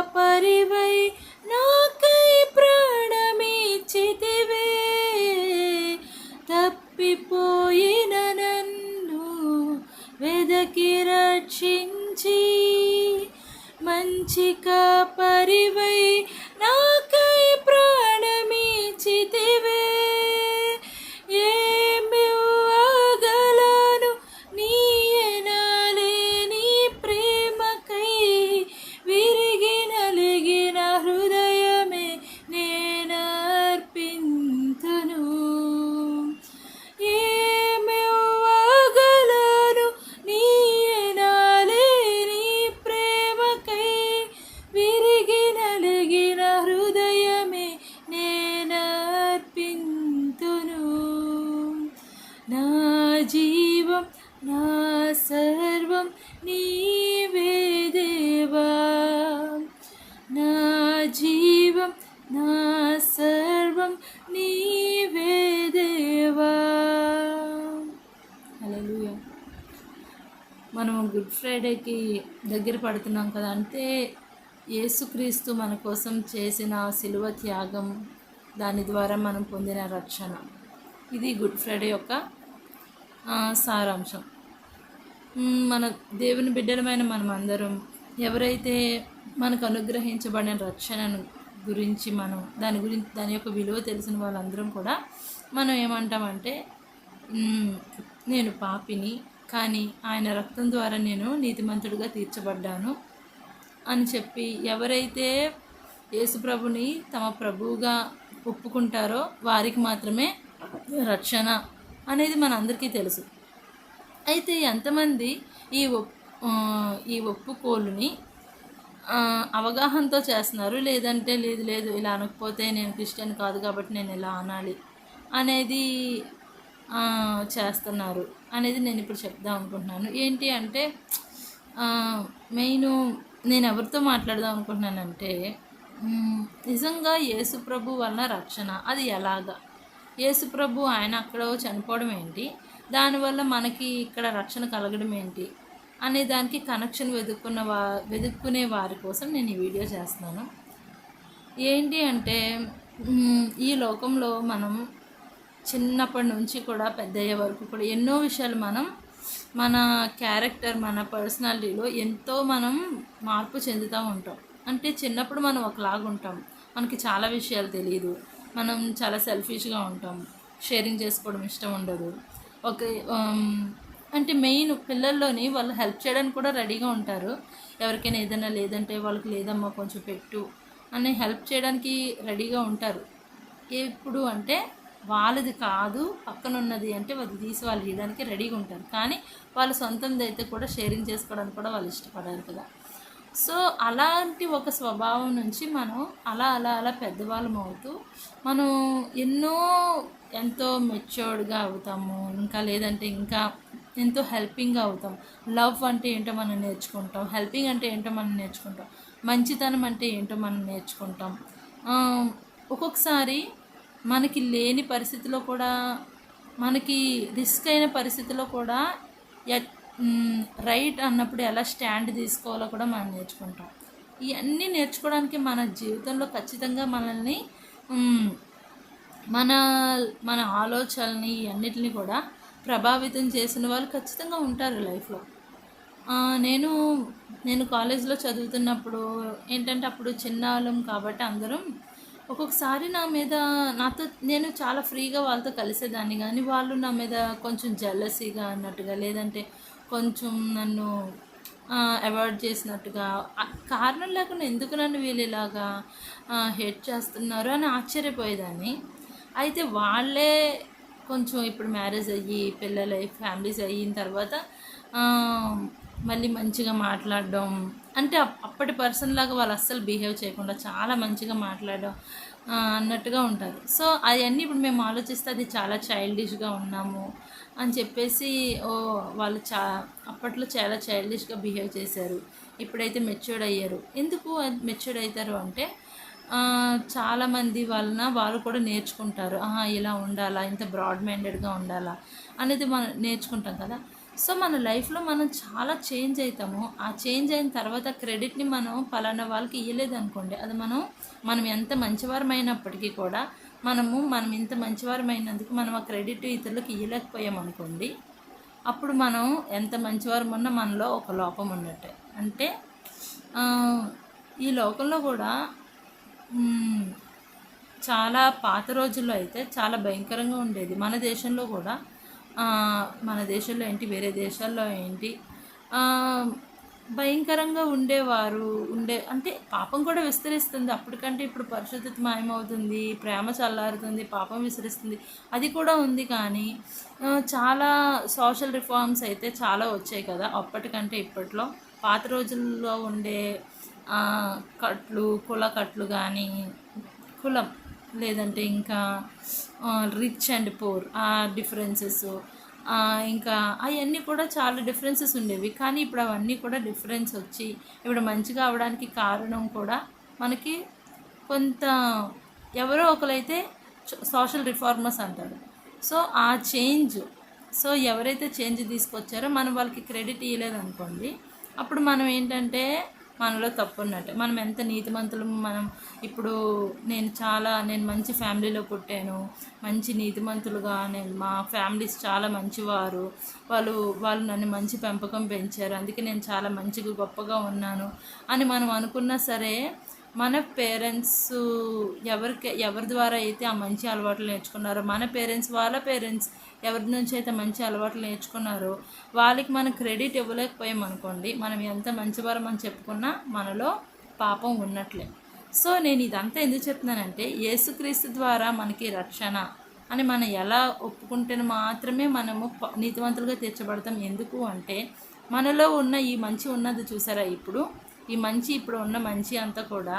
కాపరివై నాకై ప్రాణమిచ్చితివే. తప్పిపోయిన నన్ను వెదకి రక్షించి మంచి కాపరివై నాకై ప్రాణమిచ్చితివే. ఏమివ్వగలను నీ ఎనలేని ప్రేమకై విరిగి నలిగిన హృదయమే నేనర్పింతును. ఏమివ్వగలను నీ ఎనలేని ప్రేమకై విరిగి నలిగిన హృదయమే నేనర్పింతును. నా జీవం నా సర్వం నీవే దేవా. నా జీవం నా సర్వం నీవే దేవా. హల్లెలూయా. మనం గుడ్ ఫ్రైడేకి దగ్గర పడుతున్నాం కదా, అంటే యేసుక్రీస్తు మన కోసం చేసిన శిలువ త్యాగం, దాని ద్వారా మనం పొందిన రక్షణ. ఇది గుడ్ ఫ్రైడే యొక్క సారాంశం. మన దేవుని బిడ్డలమైన మనం అందరం ఎవరైతే మనకు అనుగ్రహించబడిన రక్షణను గురించి దాని యొక్క విలువ తెలిసిన వాళ్ళందరం కూడా మనం ఏమంటామంటే, నేను పాపిని, కానీ ఆయన రక్తం ద్వారా నేను నీతిమంతుడిగా తీర్చబడ్డాను అని చెప్పి ఎవరైతే యేసుప్రభుని తమ ప్రభువుగా ఒప్పుకుంటారో వారికి మాత్రమే రక్షణ అనేది మనందరికీ తెలుసు. అయితే ఎంతమంది ఈ ఒప్పుకోలుని అవగాహనతో చేస్తున్నారు, లేదంటే లేదు ఇలా అనకపోతే నేను క్రిస్టియన్ కాదు కాబట్టి నేను ఇలా అనాలి అనేది చేస్తున్నారు అనేది నేను ఇప్పుడు చెప్దాం అనుకుంటున్నాను. ఏంటి అంటే మెయిన్ నేను ఎవరితో మాట్లాడదాం అనుకుంటున్నానంటే, నిజంగా యేసుప్రభు వలన రక్షణ అది ఎలాగా, యేసుప్రభు ఆయన అక్కడ చనిపోవడం ఏంటి, దానివల్ల మనకి ఇక్కడ రక్షణ కలగడం ఏంటి అనే దానికి కనెక్షన్ వెతుక్కునే వారి కోసం నేను ఈ వీడియో చేస్తున్నాను. ఏంటి అంటే, ఈ లోకంలో మనం చిన్నప్పటి నుంచి కూడా పెద్దయ్యే వరకు కూడా ఎన్నో విషయాలు మన క్యారెక్టర్, మన పర్సనాలిటీలో ఎంతో మనం మార్పు చెందుతూ ఉంటాం. అంటే చిన్నప్పుడు మనం ఒకలాగా ఉంటాం, మనకి చాలా విషయాలు తెలియదు, మనం చాలా సెల్ఫిష్గా ఉంటాం, షేరింగ్ చేసుకోవడం ఇష్టం ఉండదు. అంటే మెయిన్ పిల్లల్లోని వాళ్ళు హెల్ప్ చేయడానికి కూడా రెడీగా ఉంటారు. ఎవరికైనా ఏదైనా లేదంటే వాళ్ళకి లేదమ్మా కొంచెం పెట్టు అని హెల్ప్ చేయడానికి రెడీగా ఉంటారు. ఎప్పుడు అంటే వాళ్ళది కాదు పక్కనున్నది అంటే వాళ్ళు తీసి వాళ్ళు ఇవ్వడానికి రెడీగా ఉంటారు, కానీ వాళ్ళ సొంతంది అయితే కూడా షేరింగ్ చేసుకోవడానికి కూడా వాళ్ళు ఇష్టపడారు కదా. సో అలాంటి ఒక స్వభావం నుంచి మనం అలా పెద్దవాళ్ళం అవుతూ మనం ఎంతో మెచ్యూర్డ్గా అవుతాము. ఇంకా లేదంటే ఇంకా ఎంతో హెల్పింగ్గా అవుతాం. లవ్ అంటే ఏంటో మనం నేర్చుకుంటాం, హెల్పింగ్ అంటే ఏంటో మనం నేర్చుకుంటాం, మంచితనం అంటే ఏంటో మనం నేర్చుకుంటాం. ఒక్కొక్కసారి మనకి లేని పరిస్థితిలో కూడా, మనకి రిస్క్ అయిన పరిస్థితిలో కూడా రైట్ అన్నప్పుడు ఎలా స్టాండ్ తీసుకోవాలో కూడా మనం నేర్చుకుంటాం. ఇవన్నీ నేర్చుకోవడానికి మన జీవితంలో ఖచ్చితంగా మనల్ని మన ఆలోచనల్ని అన్నిటిని కూడా ప్రభావితం చేసిన వాళ్ళు ఖచ్చితంగా ఉంటారు లైఫ్లో. నేను కాలేజ్లో చదువుతున్నప్పుడు ఏంటంటే, అప్పుడు చిన్నవాళ్ళం కాబట్టి అందరం ఒక్కొక్కసారి నేను చాలా ఫ్రీగా వాళ్ళతో కలిసేదాన్ని, కానీ వాళ్ళు నా మీద కొంచెం జెలసీగా అన్నట్టుగా, లేదంటే కొంచెం నన్ను అవాయిడ్ చేసినట్టుగా, కారణం లేకుండా ఎందుకు నన్ను వీళ్ళు ఇలాగా హేట్ చేస్తున్నారు అని ఆశ్చర్యపోయేదాన్ని. అయితే వాళ్ళే కొంచెం ఇప్పుడు మ్యారేజ్ అయ్యి పిల్లలు అయ్యి ఫ్యామిలీస్ అయిన తర్వాత మళ్ళీ మంచిగా మాట్లాడడం, అంటే అప్పటి పర్సన్ లాగా వాళ్ళు అస్సలు బిహేవ్ చేయకుండా చాలా మంచిగా మాట్లాడడం అన్నట్టుగా ఉంటారు. సో అవన్నీ ఇప్పుడు మేము ఆలోచిస్తే అది చాలా చైల్డిష్గా ఉన్నాము అని చెప్పేసి వాళ్ళు అప్పట్లో చాలా చైల్డిష్గా బిహేవ్ చేశారు, ఇప్పుడైతే మెచ్యూర్డ్ అయ్యారు. ఎందుకు మెచ్యూర్డ్ అవుతారు అంటే, చాలామంది వలన వాళ్ళు కూడా నేర్చుకుంటారు, ఇలా ఉండాలా, ఇంత బ్రాడ్ మైండెడ్గా ఉండాలా అనేది మనం నేర్చుకుంటాం కదా. సో మన లైఫ్లో మనం చాలా చేంజ్ అవుతాము. ఆ చేంజ్ అయిన తర్వాత క్రెడిట్ని మనం పలానా వాళ్ళకి ఇవ్వలేదు అనుకోండి, అది మనం ఎంత మంచివారమైనప్పటికీ కూడా మనం ఇంత మంచివారమైనందుకు మనం ఆ క్రెడిట్ ఇతరులకు ఇవ్వలేకపోయాం అనుకోండి, అప్పుడు మనం ఎంత మంచివారం ఉన్నా మనలో ఒక లోపం ఉన్నట్టే. అంటే ఈ లోకంలో కూడా చాలా పాత రోజుల్లో అయితే చాలా భయంకరంగా ఉండేది. మన దేశంలో కూడా మన దేశంలో ఏంటి, వేరే దేశాల్లో ఏంటి, భయంకరంగా ఉండేవారు. అంటే పాపం కూడా విస్తరిస్తుంది. అప్పటికంటే ఇప్పుడు పరిశుద్ధత మాయమవుతుంది, ప్రేమ చల్లారుతుంది, పాపం విస్తరిస్తుంది, అది కూడా ఉంది. కానీ చాలా సోషల్ రిఫార్మ్స్ అయితే చాలా వచ్చాయి కదా అప్పటికంటే ఇప్పట్లో. పాత రోజుల్లో ఉండే కుల కట్లు కానీ, కులం లేదంటే ఇంకా రిచ్ అండ్ పూర్ ఆ డిఫరెన్సెస్, ఇంకా అవన్నీ కూడా చాలా డిఫరెన్సెస్ ఉండేవి. కానీ ఇప్పుడు అవన్నీ కూడా డిఫరెన్స్ వచ్చి ఇప్పుడు మంచిగా అవడానికి కారణం కూడా మనకి కొంత ఎవరో ఒకరైతే సోషల్ రిఫార్మర్స్ అంటారు. సో ఆ చేంజ్, సో ఎవరైతే చేంజ్ తీసుకొచ్చారో మనం వాళ్ళకి క్రెడిట్ ఇవ్వలేదనుకోండి, అప్పుడు మనం ఏంటంటే మనలో తప్పు ఉన్నట్టు. మనం ఎంత నీతిమంతులు, ఇప్పుడు నేను మంచి ఫ్యామిలీలో పుట్టాను, మంచి నీతిమంతులుగా, మా ఫ్యామిలీస్ చాలా మంచివారు, వాళ్ళు నన్ను మంచి పెంపకం పెంచారు, అందుకే నేను చాలా మంచిగా గొప్పగా ఉన్నాను అని మనం అనుకున్నా సరే, మన పేరెంట్స్ ఎవరి ద్వారా అయితే ఆ మంచి అలవాట్లు నేర్చుకున్నారో, మన పేరెంట్స్ వాళ్ళ పేరెంట్స్ ఎవరి నుంచి అయితే మంచి అలవాట్లు నేర్చుకున్నారో వాళ్ళకి మనం క్రెడిట్ ఇవ్వలేకపోయాం అనుకోండి, మనం ఎంత మంచివారం అని చెప్పుకున్నా మనలో పాపం ఉన్నట్లే. సో నేను ఇదంతా ఎందుకు చెప్తున్నానంటే, యేసుక్రీస్తు ద్వారా మనకి రక్షణ అని మనం ఎలా ఒప్పుకుంటే మాత్రమే మనము నీతివంతులుగా తీర్చబడతాం. ఎందుకు అంటే మనలో ఉన్న ఈ మంచి ఉన్నది చూసారా, ఇప్పుడు ఉన్న మంచి అంతా కూడా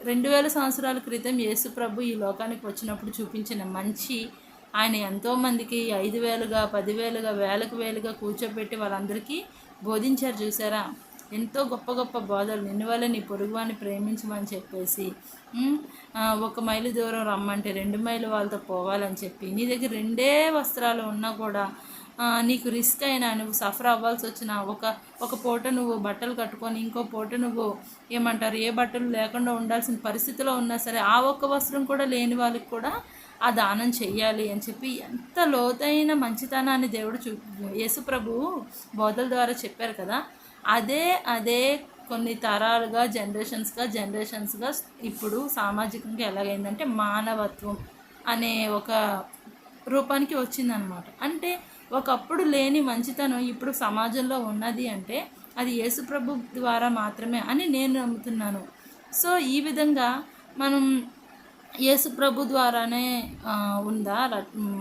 2000 సంవత్సరాల క్రితం యేసు ప్రభు ఈ లోకానికి వచ్చినప్పుడు చూపించిన మంచి. ఆయన ఎంతోమందికి 5,000గా 10,000గా వేలుగా కూర్చోబెట్టి వాళ్ళందరికీ బోధించారు చూసారా. ఎంతో గొప్ప గొప్ప బోధలు, నిన్ను వల్ల నీ పొరుగువాన్ని ప్రేమించమని చెప్పేసి, 1 మైలు దూరం రమ్మంటే 2 మైలు వాళ్ళతో పోవాలని చెప్పి, నీ దగ్గర 2 వస్త్రాలు ఉన్నా కూడా నీకు రిస్క్ అయినా, నువ్వు సఫర్ అవ్వాల్సి వచ్చిన, ఒక పూట నువ్వు బట్టలు కట్టుకొని ఇంకో పూట నువ్వు ఏ బట్టలు లేకుండా ఉండాల్సిన పరిస్థితిలో ఉన్నా సరే, ఆ ఒక్క వస్త్రం కూడా లేని వాళ్ళకి కూడా ఆ దానం చెయ్యాలి అని చెప్పి ఎంత లోతైన మంచితనాన్ని దేవుడు యేసు ప్రభు బోధల ద్వారా చెప్పారు కదా. అదే కొన్ని తరాలుగా జనరేషన్స్గా ఇప్పుడు సామాజికంగా ఎలాగైందంటే మానవత్వం అనే ఒక రూపానికి వచ్చిందనమాట. అంటే ఒకప్పుడు లేని మంచితనం ఇప్పుడు సమాజంలో ఉన్నది అంటే అది యేసు ప్రభు ద్వారా మాత్రమే అని నేను నమ్ముతున్నాను. సో ఈ విధంగా మనం యేసు ప్రభు ద్వారానే ఉందా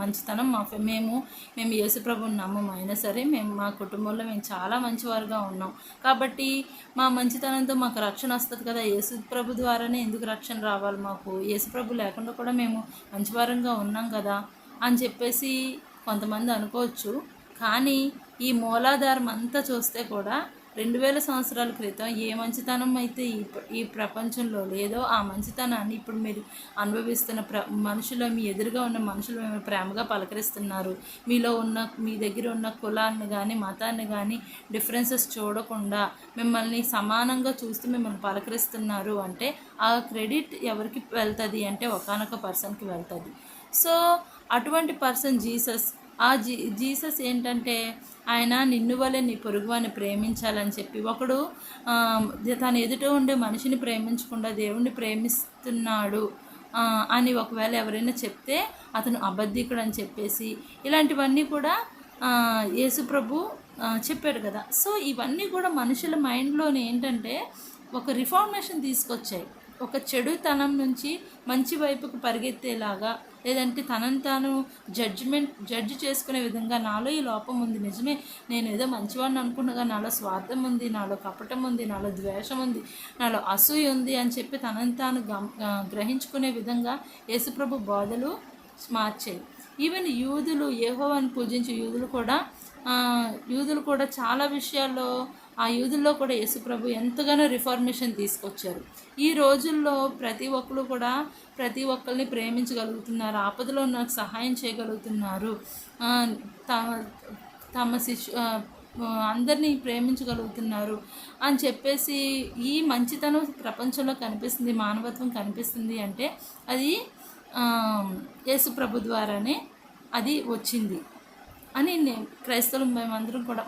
మంచితనం. మేము యేసు ప్రభుని నమ్మము, అయినా సరే మా కుటుంబంలో మేము చాలా మంచివారుగా ఉన్నాం కాబట్టి మా మంచితనంతో మాకు రక్షణ వస్తుంది కదా. యేసు ప్రభు ద్వారానే ఎందుకు రక్షణ రావాలి మాకు, యేసు ప్రభు లేకుండా కూడా మేము మంచివారంగా ఉన్నాం కదా అని చెప్పేసి కొంతమంది అనుకోవచ్చు. కానీ ఈ మూలాధారం అంతా చూస్తే కూడా 2000 సంవత్సరాల క్రితం ఏ మంచితనం అయితే ఈ ప్రపంచంలో లేదో ఆ మంచితనాన్ని ఇప్పుడు మీరు అనుభవిస్తున్న మనుషులు, మీ ఎదురుగా ఉన్న మనుషులు మేము ప్రేమగా పలకరిస్తున్నారు. మీ దగ్గర ఉన్న కులాన్ని కానీ మతాన్ని కానీ డిఫరెన్సెస్ చూడకుండా మిమ్మల్ని సమానంగా చూస్తూ మిమ్మల్ని పలకరిస్తున్నారు అంటే ఆ క్రెడిట్ ఎవరికి వెళ్తుంది అంటే ఒకానొక పర్సన్కి వెళ్తుంది. సో అటువంటి పర్సన్ జీసస్. జీసస్ ఏంటంటే ఆయన నిన్ను వలె నీ పొరుగువాన్ని ప్రేమించాలని చెప్పి, ఒకడు తన ఎదుట ఉండే మనిషిని ప్రేమించకుండా దేవుణ్ణి ప్రేమిస్తున్నాడు అని ఒకవేళ ఎవరైనా చెప్తే అతను అబద్ధికుడు అని చెప్పేసి ఇలాంటివన్నీ కూడా యేసు ప్రభు చెప్పాడు కదా. సో ఇవన్నీ కూడా మనుషుల మైండ్లోనే ఏంటంటే ఒక రిఫార్మేషన్ తీసుకొచ్చాయి. ఒక చెడుతనం నుంచి మంచి వైపుకు పరిగెత్తేలాగా, లేదంటే తనను తాను జడ్జి చేసుకునే విధంగా, నాలో ఈ లోపం ఉంది, నిజమే నేను ఏదో మంచివాడిని అనుకున్నగా నాలో స్వార్థం ఉంది, నాలో కపటం ఉంది, నాలో ద్వేషం ఉంది, నాలో అసూయ ఉంది అని చెప్పి తనను తాను గ్రహించుకునే విధంగా యేసుప్రభు బోధలు మార్చాయి. ఈవెన్ యెహోవాను పూజించే యూదులు కూడా చాలా విషయాల్లో ఆ యూదుల్లో కూడా యేసుప్రభు ఎంతగానో రిఫార్మేషన్ తీసుకొచ్చారు. ఈ రోజుల్లో ప్రతి ఒక్కరిని ప్రేమించగలుగుతున్నారు, ఆపదలో నాకు సహాయం చేయగలుగుతున్నారు, తమ అందరినీ ప్రేమించగలుగుతున్నారు అని చెప్పేసి ఈ మంచితనం ప్రపంచంలో కనిపిస్తుంది, మానవత్వం కనిపిస్తుంది అంటే అది యేసు ప్రభు ద్వారానే అది వచ్చింది అని క్రైస్తవులు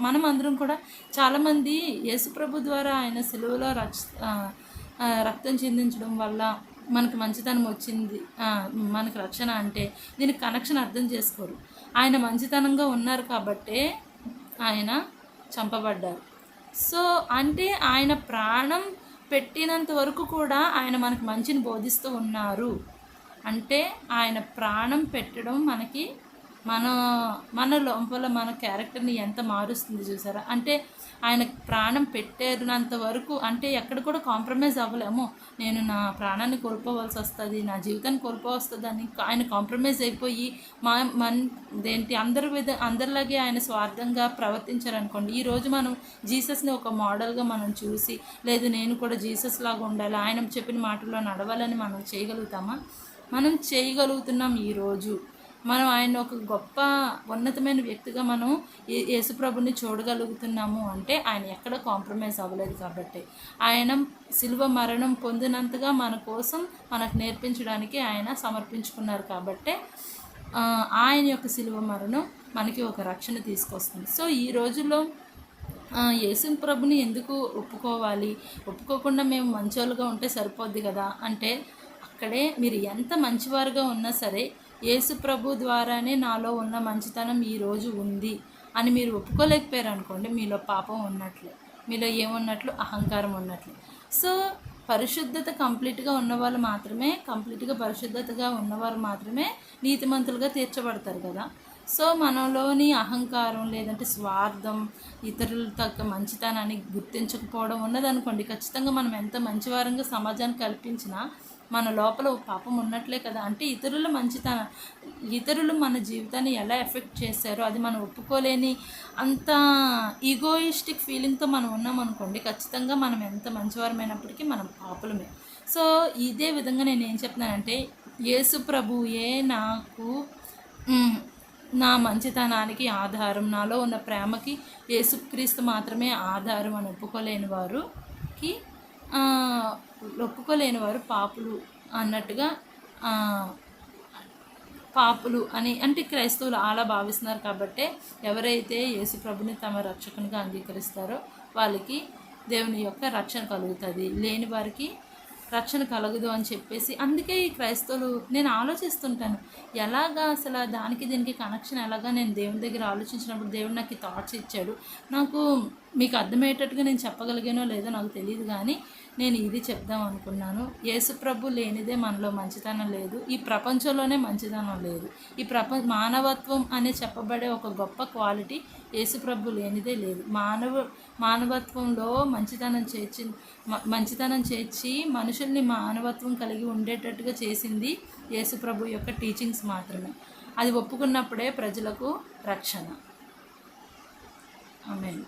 మనమందరం కూడా చాలామంది యేసు ప్రభు ద్వారా ఆయన సిలువలో రక్తం చిందించడం వల్ల మనకు మంచితనం వచ్చింది, మనకు రక్షణ అంటే దీనికి కనెక్షన్ అర్థం చేసుకోరు. ఆయన మంచితనంగా ఉన్నారు కాబట్టే ఆయన చంపబడ్డారు. సో అంటే ఆయన ప్రాణం పెట్టినంత వరకు కూడా ఆయన మనకు మంచిని బోధిస్తూ ఉన్నారు. అంటే ఆయన ప్రాణం పెట్టడం మనకి మన లోపల మన క్యారెక్టర్ని ఎంత మారుస్తుంది చూసారా. అంటే ఆయన ప్రాణం పెట్టేంత వరకు అంటే ఎక్కడ కూడా కాంప్రమైజ్ అవ్వలేము. నేను నా ప్రాణాన్ని కోల్పోవాల్సి వస్తుంది, నా జీవితాన్ని కోల్పోవస్తుంది అని ఆయన కాంప్రమైజ్ అయిపోయి అందరిలాగే ఆయన స్వార్థంగా ప్రవర్తించారనుకోండి. ఈరోజు మనం జీసస్ని ఒక మోడల్గా మనం చూసి లేదు నేను కూడా జీసస్ లాగా ఉండాలి, ఆయన చెప్పిన మాటల్లో నడవాలని మనం చేయగలుగుతామా? మనం చేయగలుగుతున్నాం. ఈరోజు మనం ఆయన ఒక గొప్ప ఉన్నతమైన వ్యక్తిగా మనం యేసుప్రభుని చూడగలుగుతున్నాము అంటే ఆయన ఎక్కడ కాంప్రమైజ్ అవ్వలేదు కాబట్టి. ఆయన శిలువ మరణం పొందినంతగా మన కోసం మనకు నేర్పించడానికి ఆయన సమర్పించుకున్నారు కాబట్టి ఆయన యొక్క శిలువ మరణం మనకి ఒక రక్షణ తీసుకొస్తుంది. సో ఈ రోజుల్లో యేసు ప్రభుని ఎందుకు ఒప్పుకోకుండా మేము మంచోళ్ళుగా ఉంటే సరిపోద్ది కదా అంటే అక్కడే మీరు ఎంత మంచివారుగా ఉన్నా సరే యేసు ప్రభు ద్వారానే నాలో ఉన్న మంచితనం ఈరోజు ఉంది అని మీరు ఒప్పుకోలేకపోయారు అనుకోండి, మీలో పాపం ఉన్నట్లు, మీలో ఏమున్నట్లు, అహంకారం ఉన్నట్లు. సో పరిశుద్ధత కంప్లీట్గా ఉన్నవాళ్ళు మాత్రమే, పరిశుద్ధతగా ఉన్నవారు మాత్రమే నీతిమంతులుగా తీర్చబడతారు కదా. సో మనలోని అహంకారం లేదంటే స్వార్థం, ఇతరుల తగ్గ మంచితనాన్ని గుర్తించకపోవడం ఉన్నదనుకోండి, ఖచ్చితంగా మనం ఎంత మంచివారంగా సమాజాన్ని కల్పించినా మన లోపల పాపం ఉన్నట్లే కదా. అంటే ఇతరులు మన జీవితాన్ని ఎలా ఎఫెక్ట్ చేశారో అది మనం ఒప్పుకోలేని అంత ఈగోయిస్టిక్ ఫీలింగ్తో మనం ఉన్నామనుకోండి, ఖచ్చితంగా మనం ఎంత మంచివారమైనప్పటికీ మనం పాపులమే. సో ఇదే విధంగా నేను ఏం చెప్తున్నానంటే యేసు ప్రభుయే నాకు నా మంచితనానికి ఆధారం, నాలో ఉన్న ప్రేమకి యేసుక్రీస్తు మాత్రమే ఆధారం అని ఒప్పుకోలేని వారు పాపులు అన్నట్టుగా పాపులు అని అంటే క్రైస్తవులు అలా భావిస్తున్నారు. కాబట్టి ఎవరైతే యేసు ప్రభుని తమ రక్షకునిగా అంగీకరిస్తారో వాళ్ళకి దేవుని యొక్క రక్షణ కలుగుతుంది, లేని వారికి రక్షణ కలగదు అని చెప్పేసి అందుకే ఈ క్రైస్తవులు నేను ఆలోచిస్తుంటాను ఎలాగా అసలు దానికి దీనికి కనెక్షన్ ఎలాగా. నేను దేవుని దగ్గర ఆలోచించినప్పుడు దేవుడు నాకు ఈ థాట్స్ ఇచ్చాడు. నాకు మీకు అర్థమయ్యేటట్టుగా నేను చెప్పగలిగానో లేదో నాకు తెలియదు, కానీ నేను ఇది చెప్దాం అనుకున్నాను. యేసు ప్రభు లేనిదే మనలో మంచితనం లేదు, ఈ ప్రపంచంలోనే మంచితనం లేదు. ఈ మానవత్వం అనే చెప్పబడే ఒక గొప్ప క్వాలిటీ యేసు ప్రభు లేనిదే లేదు. మానవత్వంలో మంచితనం చేర్చి మనుషుల్ని మానవత్వం కలిగి ఉండేటట్టుగా చేసింది యేసు ప్రభు యొక్క టీచింగ్స్ మాత్రమే. అది ఒప్పుకున్నప్పుడే ప్రజలకు రక్షణ. ఆమేన్.